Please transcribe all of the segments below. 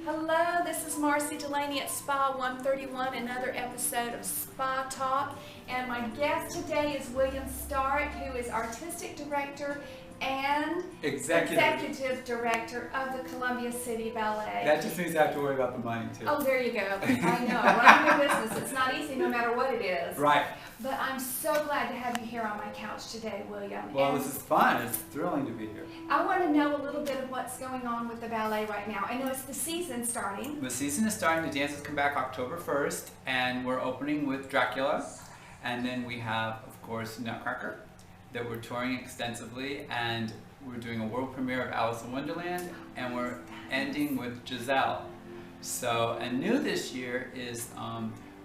Hello, this is Marcy Delaney at Spa 131, another episode of Spa Talk. And my guest today is William Starrett, who is Artistic Director and Executive Director of the Columbia City Ballet. That just means I have to worry about the money too. Oh, there you go. I know. Running a business, it's not easy no matter what it is. Right. But I'm so glad to have you here on my couch today, William. Well, this is fun. It's thrilling to be here. I want to know a little bit of what's going on with the ballet right now. I know it's the season starting. The season is starting. The dances come back October 1st, and we're opening with Dracula. And then we have, of course, Nutcracker, that we're touring extensively, and we're doing a world premiere of Alice in Wonderland, and we're ending with Giselle. So, and new this year is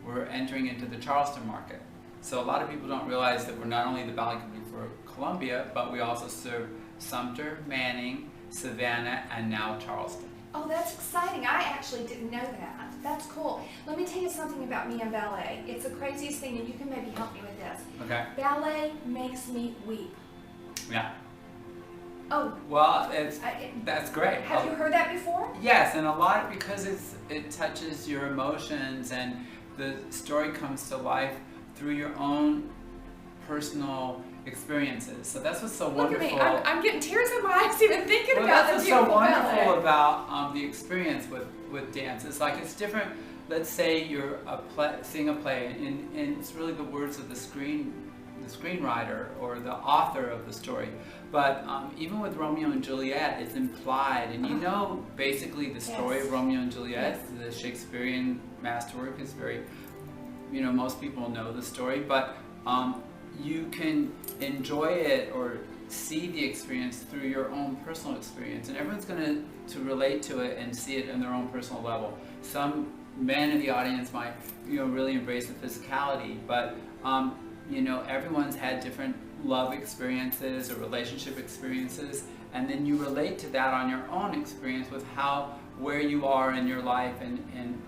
we're entering into the Charleston market. So a lot of people don't realize that we're not only the ballet company for Columbia, but we also serve Sumter, Manning, Savannah, and now Charleston. Oh, that's exciting. I actually didn't know that. That's cool. Let me tell you something about me and ballet. It's the craziest thing, and you can maybe help me with this. Okay. Ballet makes me weep. Yeah. Oh. Well, that's great. Have you heard that before? Yes, and a lot because it touches your emotions, and the story comes to life through your own personal experiences. So that's what's so wonderful. Look at me. I'm getting tears in my eyes even thinking about that's the what's beautiful so wonderful ballet. about the experience with dance. It's like it's different. Let's say you're seeing a play, and it's really the words of the screenwriter or the author of the story. But even with Romeo and Juliet, it's implied, and you know basically the story of Romeo and Juliet. The Shakespearean masterwork is very, most people know the story, but you can enjoy it or see the experience through your own personal experience, and everyone's going to relate to it and see it in their own personal level. Some men in the audience might really embrace the physicality, but everyone's had different love experiences or relationship experiences, and then you relate to that on your own experience with where you are in your life and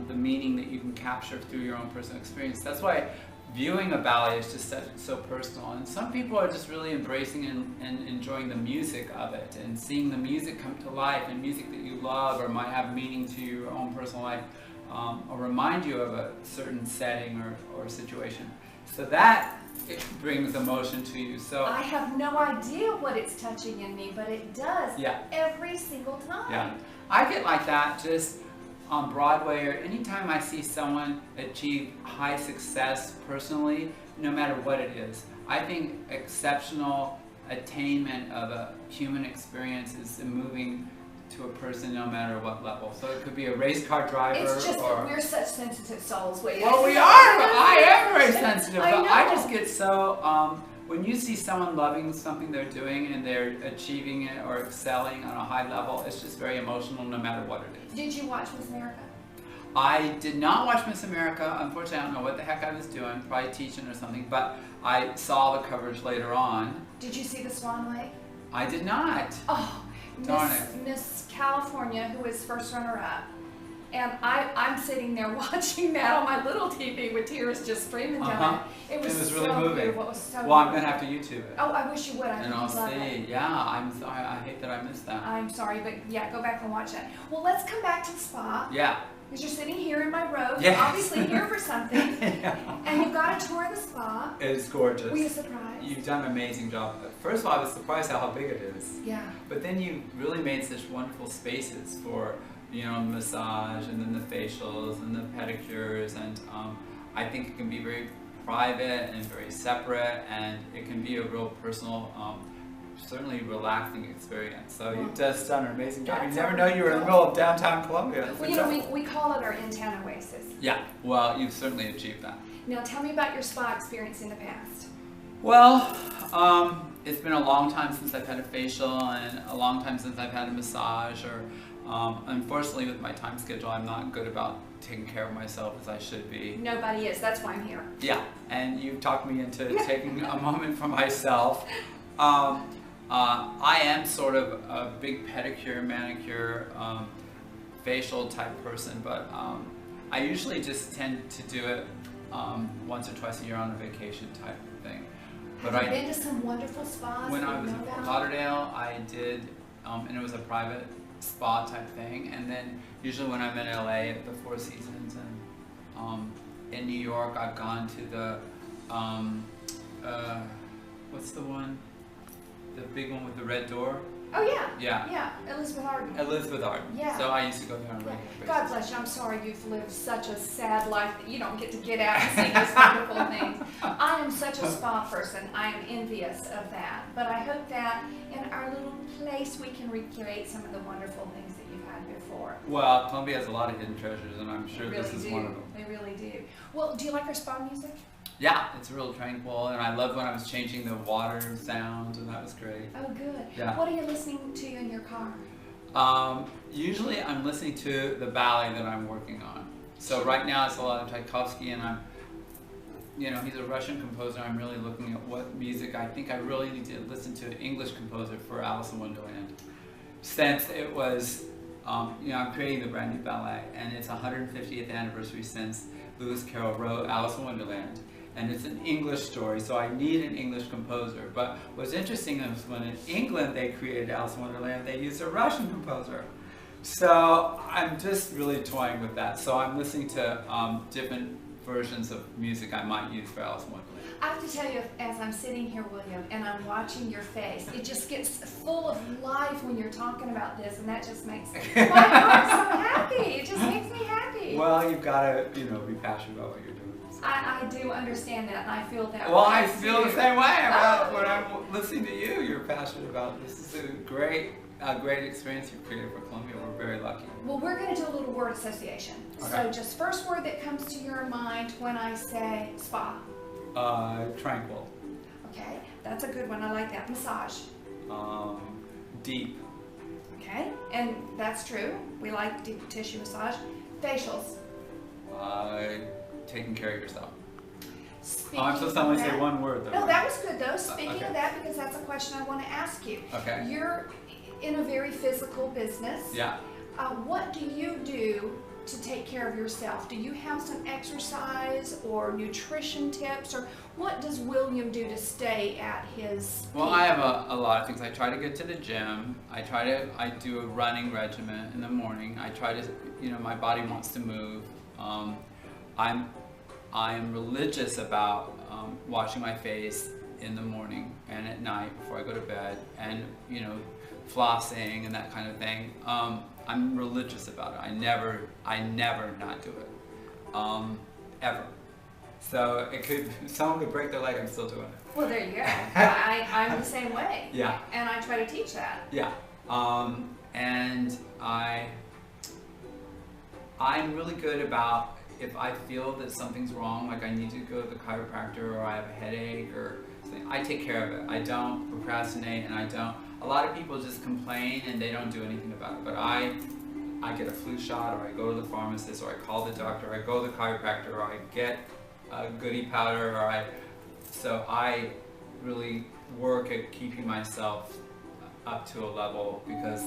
the meaning that you can capture through your own personal experience. That's why viewing a ballet is just so personal, and some people are just really embracing and enjoying the music of it, and seeing the music come to life, and music that you love or might have meaning to your own personal life, or remind you of a certain setting or situation. So that it brings emotion to you. So I have no idea what it's touching in me, but it does every single time. Yeah, I get like that just on Broadway, or anytime I see someone achieve high success personally, no matter what it is. I think exceptional attainment of a human experience is moving to a person no matter what level. So it could be a race car driver. It's just that we're such sensitive souls. Well, we are. I am very sensitive, but I just get so when you see someone loving something they're doing and they're achieving it or excelling on a high level, it's just very emotional no matter what it is. Did you watch Miss America? I did not watch Miss America. Unfortunately, I don't know what the heck I was doing, probably teaching or something, but I saw the coverage later on. Did you see the Swan Lake? I did not. Oh, darn it. Miss California, who was first runner-up. And I'm sitting there watching that on my little TV with tears just streaming down. It was really so moving. beautiful. It was so Well, I'm going to have to YouTube it. Oh, I wish you would. And I'll see. Yeah, I'm sorry. I hate that I missed that. I'm sorry, but yeah, go back and watch that. Well, let's come back to the spa. Yeah. Because you're sitting here in my robe. Yes. You're obviously here for something. And you've got a tour of the spa. It's gorgeous. Were you surprised? You've done an amazing job. First of all, I was surprised how big it is. Yeah. But then you really made such wonderful spaces for the massage, and then the facials and the pedicures, and I think it can be very private and very separate, and it can be a real personal, certainly relaxing experience. So you've just done an amazing job. You never know you were in the middle of downtown Columbia. Well, we call it our in-town oasis. Yeah, well, you've certainly achieved that. Now tell me about your spa experience in the past. Well, it's been a long time since I've had a facial, and a long time since I've had a massage, or unfortunately with my time schedule, I'm not good about taking care of myself as I should be. Nobody is, that's why I'm here. Yeah, and you've talked me into taking a moment for myself. I am sort of a big pedicure, manicure, facial type person, but I usually just tend to do it once or twice a year on a vacation type thing. But Have you been to some wonderful spas? When I was in Fort Lauderdale, I did, and it was a private spa type thing. And then usually when I'm in LA at the Four Seasons, and in New York I've gone to the what's the one? The big one with the red door? Oh yeah. Yeah. Yeah, Elizabeth Arden. Elizabeth Arden. Yeah. So I used to go there on a regular basis. God bless you. I'm sorry you've lived such a sad life that you don't get to get out and see these wonderful things. I am such a spa person. I am envious of that. But I hope that in our little place we can recreate some of the wonderful things that you've had before. Well, Columbia has a lot of hidden treasures, and I'm sure this is one of them. They really do. Well, do you like our spa music? Yeah, it's real tranquil, and I loved when I was changing the water sounds, and that was great. Oh, good. Yeah. What are you listening to in your car? Usually I'm listening to the ballet that I'm working on. So right now it's a lot of Tchaikovsky, and he's a Russian composer. I'm really looking at what music I think I really need to listen to an English composer for Alice in Wonderland. Since it was, I'm creating the brand new ballet, and it's 150th anniversary since Lewis Carroll wrote Alice in Wonderland. And it's an English story, so I need an English composer. But what's interesting is when in England they created Alice in Wonderland, they used a Russian composer. So I'm just really toying with that. So I'm listening to different versions of music I might use for Alice in Wonderland. I have to tell you, as I'm sitting here, William, and I'm watching your face, it just gets full of life when you're talking about this, and that just makes my heart so happy. It just makes me happy. Well, you've got to, be passionate about what you're doing. I do understand that, and I feel that way. Well, I feel the same way about when I'm listening to you. You're passionate about this. Is a great experience you've created for Columbia. We're very lucky. Well, we're going to do a little word association. Okay. So just first word that comes to your mind when I say spa. Tranquil. Okay, that's a good one. I like that. Massage. Deep. Okay, and that's true. We like deep tissue massage. Facials. Taking care of yourself. I'm supposed to only say one word though. No, that was good though. Speaking okay. of that, because that's a question I want to ask you. Okay. You're in a very physical business. Yeah. What do you do to take care of yourself? Do you have some exercise or nutrition tips, or what does William do to stay at his peak? Well, I have a lot of things. I try to get to the gym. I do a running regimen in the morning. I try to, my body wants to move. I'm religious about washing my face in the morning and at night before I go to bed, and flossing and that kind of thing. I'm religious about it. I never not do it, ever. So someone could break their leg, I'm still doing it. Well, there you go. I'm the same way. Yeah. And I try to teach that. Yeah. And I'm really good about, if I feel that something's wrong, like I need to go to the chiropractor or I have a headache or something, I take care of it. I don't procrastinate, and a lot of people just complain and they don't do anything about it. But I get a flu shot, or I go to the pharmacist, or I call the doctor, or I go to the chiropractor, or I get a goodie powder, so I really work at keeping myself up to a level because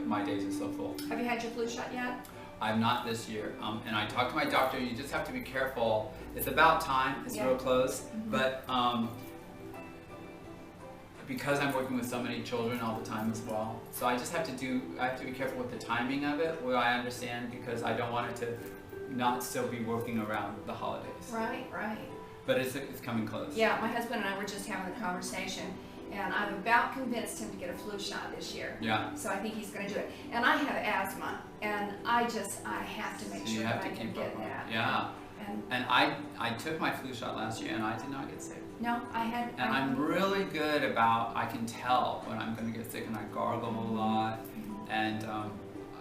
my days are so full. Have you had your flu shot yet? I'm not this year, and I talked to my doctor. You just have to be careful. It's about time. It's real close, but because I'm working with so many children all the time as well, so I just have to be careful with the timing of it. What I understand, because I don't want it to not still be working around the holidays. Right. But it's coming close. Yeah, my husband and I were just having a conversation, and I'm about convinced him to get a flu shot this year. Yeah. So I think he's going to do it. And I have asthma, and I have to make sure that I can get that. Yeah. And I took my flu shot last year, and I did not get sick. No, I had. And I'm really good about, I can tell when I'm going to get sick, and I gargle a lot, and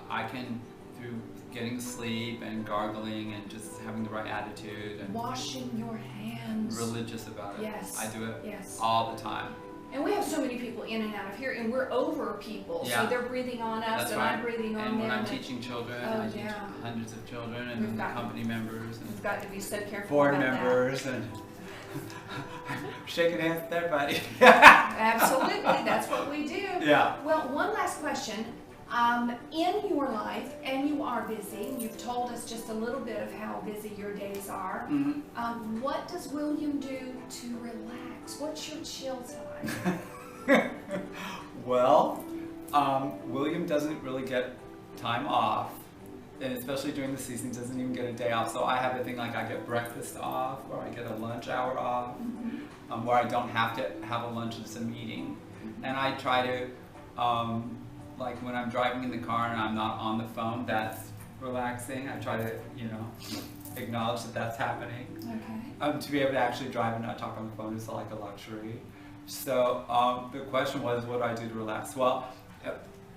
I can, through getting sleep and gargling and just having the right attitude and washing your hands. Religious about it. Yes. I do it yes. all the time. And we have so many people in and out of here, and we're over people, so they're breathing on us. That's and right. I'm breathing on and them. When I'm teaching children, I teach hundreds of children, and company members, and we've got to be so careful board about members, that. and shaking hands with everybody. Absolutely, that's what we do. Yeah. Well, one last question. In your life, and you are busy, you've told us just a little bit of how busy your days are. What does William do to relax? What's your chill time? Well, William doesn't really get time off, and especially during the season, doesn't even get a day off. So I have a thing like I get breakfast off, or I get a lunch hour off, where I don't have to have a lunch, it's a meeting. And I try to, like when I'm driving in the car and I'm not on the phone, that's relaxing. I try to, acknowledge that that's happening. Okay. To be able to actually drive and not talk on the phone is like a luxury. So the question was, what do I do to relax? Well,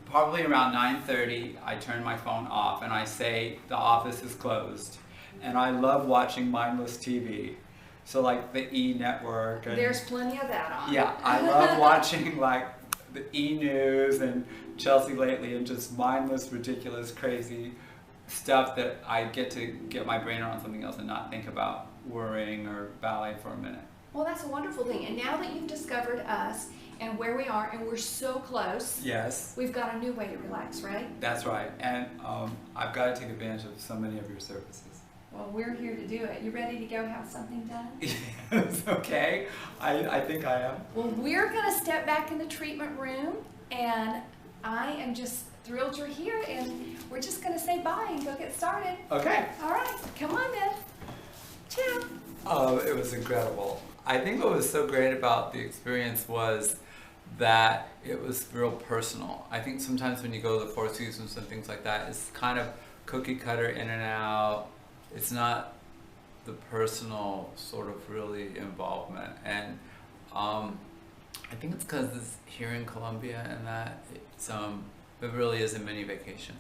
probably around 9:30, I turn my phone off and I say the office is closed. And I love watching mindless TV. So like the E Network. And, there's plenty of that on. Yeah, I love watching like the E News and Chelsea Lately and just mindless, ridiculous, crazy stuff that I get to get my brain around something else and not think about worrying or ballet for a minute. Well, that's a wonderful thing. And now that you've discovered us and where we are, and we're so close, Yes, we've got a new way to relax, right? that's right. And I've got to take advantage of so many of your services. Well, we're here to do it. You ready to go have something done? Yes, okay. I think I am. Well, we're going to step back in the treatment room, and I am just thrilled you're here, and we're just going to say bye and go get started. Okay. All right, come on then. Ciao. Oh, it was incredible. I think what was so great about the experience was that it was real personal. I think sometimes when you go to the Four Seasons and things like that, it's kind of cookie cutter in and out. It's not the personal sort of really involvement. And I think it's because it's here in Columbia and that it really is a mini vacation.